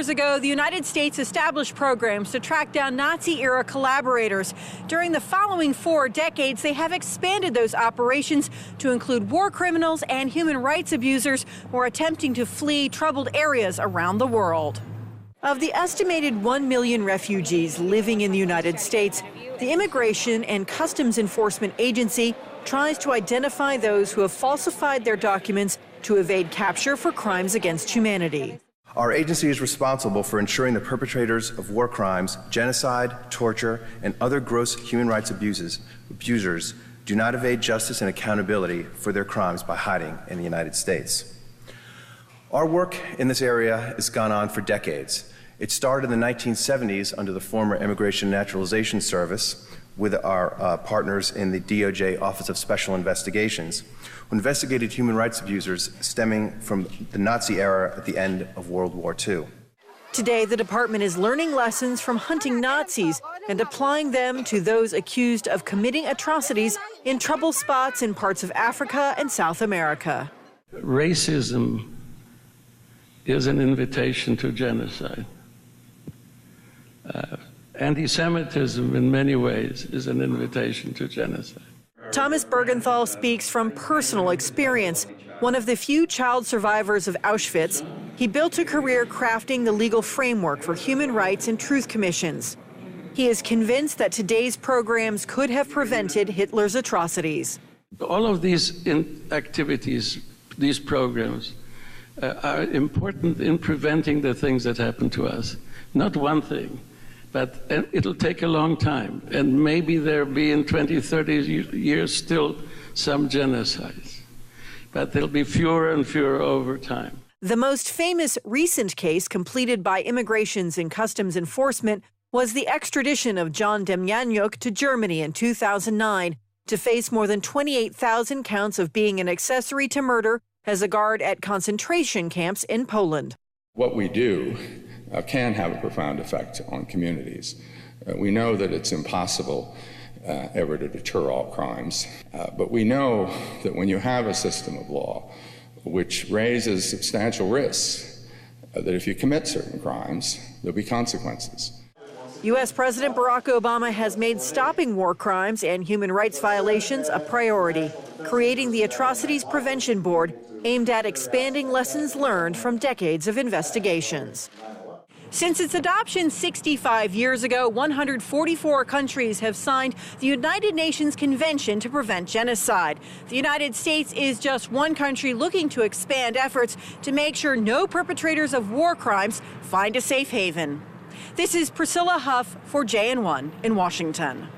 years ago, the United States established programs to track down Nazi-era collaborators. During the following 4 decades, they have expanded those operations to include war criminals and human rights abusers who are attempting to flee troubled areas around the world. Of the estimated 1 million refugees living in the United States, the Immigration and Customs Enforcement Agency tries to identify those who have falsified their documents to evade capture for crimes against humanity. Our agency is responsible for ensuring the perpetrators of war crimes, genocide, torture, and other gross human rights abusers do not evade justice and accountability for their crimes by hiding in the United States. Our work in this area has gone on for decades. It started in the 1970s under the former Immigration and Naturalization Service with our partners in the DOJ Office of Special Investigations, who investigated human rights abusers stemming from the Nazi era at the end of World War II. Today, the department is learning lessons from hunting Nazis and applying them to those accused of committing atrocities in trouble spots in parts of Africa and South America. Racism is an invitation to genocide. Anti-Semitism, in many ways, is an invitation to genocide. Thomas Bergenthal speaks from personal experience. One of the few child survivors of Auschwitz, he built a career crafting the legal framework for human rights and truth commissions. He is convinced that today's programs could have prevented Hitler's atrocities. All of these activities, these programs, are important in preventing the things that happen to us. Not one thing. But it'll take a long time, and maybe there'll be in 20, 30 years still some genocides. But there'll be fewer and fewer over time. The most famous recent case completed by Immigrations and Customs Enforcement was the extradition of John Demjanjuk to Germany in 2009 to face more than 28,000 counts of being an accessory to murder as a guard at concentration camps in Poland. What we do can have a profound effect on communities. We know that it's impossible ever to deter all crimes, but we know that when you have a system of law which raises substantial risks, that if you commit certain crimes, there'll be consequences. U.S. President Barack Obama has made stopping war crimes and human rights violations a priority, creating the Atrocities Prevention Board aimed at expanding lessons learned from decades of investigations. Since its adoption 65 years ago, 144 countries have signed the United Nations Convention to Prevent Genocide. The United States is just one country looking to expand efforts to make sure no perpetrators of war crimes find a safe haven. This is Priscilla Huff for JN1 in Washington.